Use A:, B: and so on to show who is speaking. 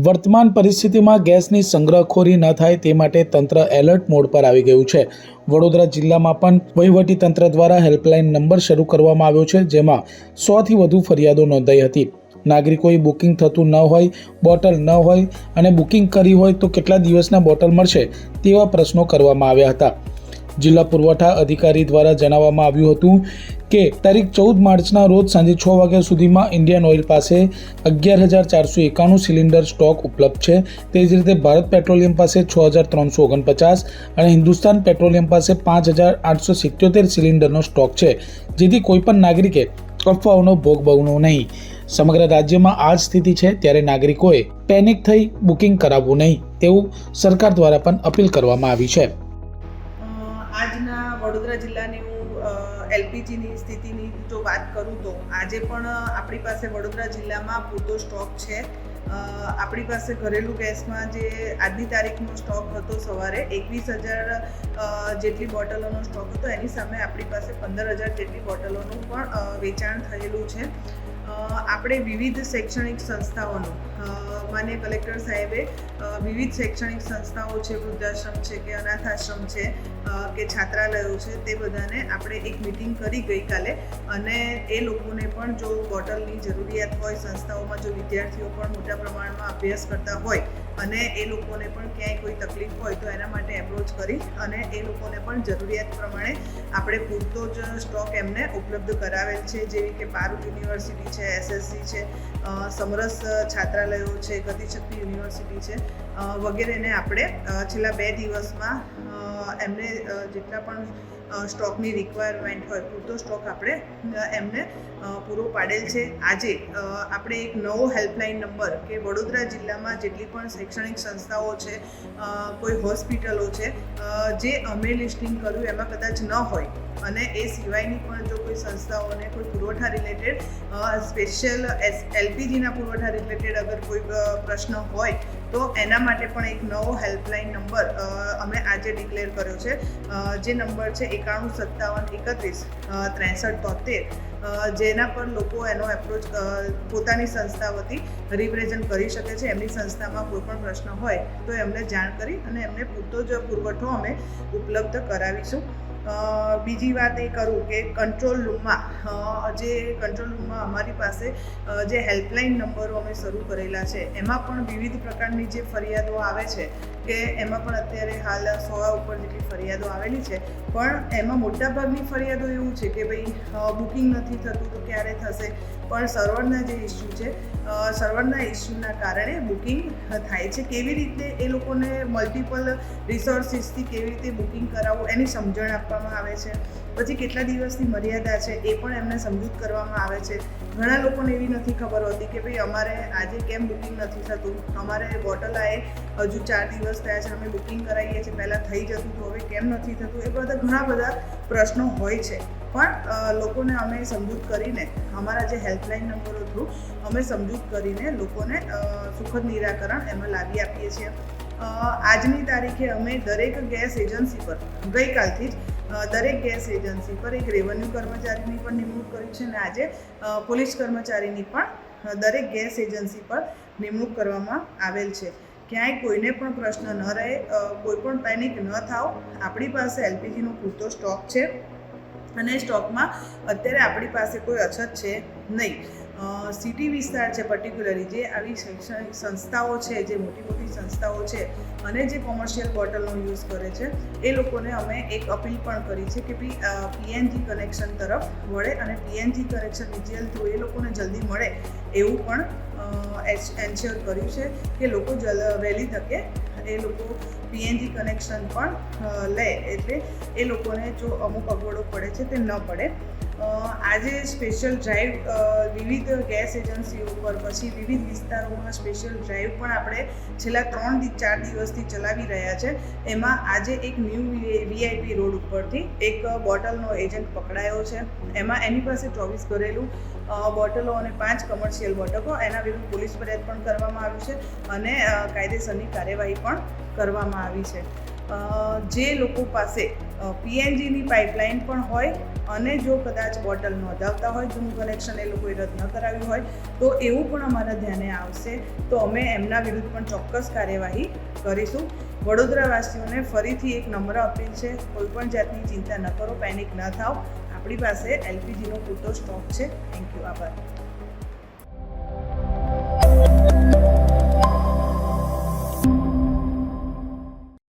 A: વર્તમાન પરિસ્થિતિમાં ગેસની સંગ્રહખોરી ન થાય તે માટે તંત્ર એલર્ટ મોડ પર આવી ગયું છે। વડોદરા જિલ્લામાં પણ વહીવટી તંત્ર દ્વારા હેલ્પલાઇન નંબર શરૂ કરવામાં આવ્યો છે, જેમાં 100થી વધુ ફરિયાદો નોંધાઈ હતી। નાગરિકોએ બુકિંગ થતું ન હોય, બોટલ ન હોય અને બુકિંગ કરી હોય તો કેટલા દિવસના બોટલ મળશે તેવા પ્રશ્નો કરવામાં આવ્યા હતા। જિલ્લા પુરવઠા અધિકારી દ્વારા જણાવવામાં આવ્યું હતું કે તારીખ 14 માર્ચના રોજ સાંજે 6 વાગ્યા સુધીમાં ઇન્ડિયન ઓઇલ પાસે 11,491 સિલિન્ડર સ્ટોક ઉપલબ્ધ છે। તે જ રીતે ભારત પેટ્રોલિયમ પાસે 6,349 અને હિન્દુસ્તાન પેટ્રોલિયમ પાસે 5,877 સિલિન્ડરનો સ્ટોક છે, જેથી કોઈપણ નાગરિકે અફવાઓનો ભોગ બનવો નહીં। સમગ્ર રાજ્યમાં આ જ સ્થિતિ છે, ત્યારે નાગરિકોએ પેનિક થઈ બુકિંગ કરાવવું નહીં તેવું સરકાર દ્વારા પણ અપીલ કરવામાં આવી છે।
B: આજના વડોદરા જિલ્લાની હું એલપીજીની સ્થિતિની જો વાત કરું તો આજે પણ આપણી પાસે વડોદરા જિલ્લામાં પૂરતો સ્ટોક છે। આપણી પાસે ઘરેલું ગેસમાં જે આજની તારીખનો સ્ટોક હતો સવારે 21,000 જેટલી બોટલોનો સ્ટોક હતો, એની સામે આપણી પાસે 15,000 જેટલી બોટલોનું પણ વેચાણ થયેલું છે। આપણે વિવિધ શૈક્ષણિક સંસ્થાઓનું માન્ય કલેક્ટર સાહેબે વિવિધ શૈક્ષણિક સંસ્થાઓ છે, વૃદ્ધાશ્રમ છે કે અનાથ આશ્રમ છે કે છાત્રાલયો છે, તે બધાને આપણે એક મિટિંગ કરી ગઈકાલે, અને એ લોકોને પણ જો બોટલની જરૂરિયાત હોય, સંસ્થાઓમાં જો વિદ્યાર્થીઓ પણ મોટા પ્રમાણમાં અભ્યાસ કરતા હોય અને એ લોકોને પણ ક્યાંય કોઈ તકલીફ હોય તો એના માટે એપ્રોચ કરી અને એ લોકોને પણ જરૂરિયાત પ્રમાણે આપણે પૂરતો જ સ્ટોક એમને ઉપલબ્ધ કરાવેલ છે, જેવી કે પારૂલ યુનિવર્સિટી છે, એસએસસી છે, સમરસ છાત્રાલયો છે, ગતિશક્તિ યુનિવર્સિટી છે વગેરેને આપણે છેલ્લા 2 દિવસમાં એમને જેટલા પણ સ્ટોકની રિક્વાયરમેન્ટ હોય પૂરતો સ્ટોક આપણે એમને પૂરો પાડેલ છે। આજે આપણે એક નવો હેલ્પલાઇન નંબર કે વડોદરા જિલ્લામાં જેટલી પણ શૈક્ષણિક સંસ્થાઓ છે, કોઈ હોસ્પિટલો છે, જે અમે લિસ્ટિંગ કર્યું એમાં કદાચ ન હોય અને એ સિવાયની પણ જો કોઈ સંસ્થાઓને કોઈ પુરવઠા રિલેટેડ સ્પેશિયલ એલપીજીના પુરવઠા રિલેટેડ અગર કોઈ પ્રશ્ન હોય તો એના માટે પણ એક નવો હેલ્પલાઇન નંબર અમે આજે ડિક્લેર કર્યો છે, જે નંબર છે 9157316373, જેના પર લોકો એનો એપ્રોચ પોતાની સંસ્થા વતી રિપ્રેઝન્ટ કરી શકે છે। એમની સંસ્થામાં કોઈ પણ પ્રશ્ન હોય તો એમને જાણ કરી અને એમને પૂરતો જ પુરવઠો અમે ઉપલબ્ધ કરાવીશું। બીજી વાત એ કરું કે કંટ્રોલ રૂમમાં અમારી પાસે જે હેલ્પલાઇન નંબરો અમે શરૂ કરેલા છે એમાં પણ વિવિધ પ્રકારની જે ફરિયાદો આવે છે કે એમાં પણ અત્યારે હાલ 100 ઉપર જેટલી ફરિયાદો આવેલી છે, પણ એમાં મોટાભાગની ફરિયાદો એવું છે કે ભાઈ બુકિંગ નથી થતું તો ક્યારે થશે, પણ સર્વરના જે ઇસ્યુ છે, સર્વરના ઇસ્યુના કારણે બુકિંગ થાય છે। કેવી રીતે એ લોકોને મલ્ટિપલ રિસોર્સિસથી કેવી રીતે બુકિંગ કરાવવું એની સમજણ આપવામાં આવે છે, પછી કેટલા દિવસની મર્યાદા છે એ પણ એમને સમજૂત કરવામાં આવે છે। ઘણા લોકોને એવી નથી ખબર હોતી કે ભાઈ અમારે આજે કેમ બુકિંગ નથી થતું, અમારે બોટલ આએ હજુ 4 દિવસ થયા છે, અમે બુકિંગ કરાવીએ છીએ, પહેલાં થઈ જતું તો હવે કેમ નથી થતું, એ બધા ઘણા બધા પ્રશ્નો હોય છે, પણ લોકોને અમે સમજૂત કરીને અમારા જે હેલ્પલાઇન નંબરો થ્રુ અમે સમજૂત કરીને લોકોને સુખદ નિરાકરણ એમાં લાવી આપીએ છીએ। આજની તારીખે અમે દરેક ગેસ એજન્સી પર ગઈકાલથી જ દરેક ગેસ એજન્સી પર એક રેવન્યુ કર્મચારીની પણ નિમણૂક કરી છે, અને આજે પોલીસ કર્મચારીની પણ દરેક ગેસ એજન્સી પર નિમણૂક કરવામાં આવેલ છે। ક્યાંય કોઈને પણ પ્રશ્ન ન રહે, કોઈ પણ પેનિક ન થાવ, આપણી પાસે એલપીજીનો પૂરતો સ્ટોક છે અને સ્ટોકમાં અત્યારે આપણી પાસે કોઈ અછત છે નહીં। સિટી વિસ્તાર છે, પર્ટિક્યુલરલી જે આવી શૈક્ષણિક સંસ્થાઓ છે, જે મોટી મોટી સંસ્થાઓ છે અને જે કોમર્શિયલ બોટલનો યુઝ કરે છે, એ લોકોને અમે એક અપીલ પણ કરી છે કે ભાઈ પીએનજી કનેક્શન તરફ વળે અને પીએનજી કનેક્શન વીજીએલ થ્રુ એ લોકોને જલ્દી મળે એવું પણ એન્શ્યોર કર્યું છે કે લોકો વહેલી તકે એ લોકો પીએનજી કનેક્શન પણ લે, એટલે એ લોકોને જો અમુક અગવડો પડે છે તે ન પડે। આજે સ્પેશિયલ ડ્રાઈવ વિવિધ ગેસ એજન્સીઓ પર, પછી વિવિધ વિસ્તારોમાં સ્પેશિયલ ડ્રાઈવ પણ આપણે છેલ્લા 3-4 દિવસથી ચલાવી રહ્યા છે। એમાં આજે એક ન્યૂ વીઆઈપી રોડ ઉપરથી એક બોટલનો એજન્ટ પકડાયો છે, એમાં એની પાસે 24 ઘરેલું બોટલો અને 5 કમર્શિયલ બોટલો, એના વિરુદ્ધ પોલીસ ફરિયાદ પણ કરવામાં આવી છે અને કાયદેસરની કાર્યવાહી પણ કરવામાં આવી છે। જે લોકો પાસે પીએનજીની પાઇપલાઇન પણ હોય અને જો કદાચ બોટલ નોંધાવતા હોય જૂનું કનેક્શન એ લોકોએ રદ ન કરાવ્યું હોય તો એવું પણ અમારા ધ્યાને આવશે તો અમે એમના વિરુદ્ધ પણ ચોક્કસ કાર્યવાહી કરીશું. વડોદરાવાસીઓને ફરીથી એક નમ્ર અપીલ છે, કોઈ પણ જાતની ચિંતા ન કરો, પેનિક ન થાઓ. આપણી પાસે એલપીજીનો પૂરતો સ્ટોક છે. Thank you. આભાર.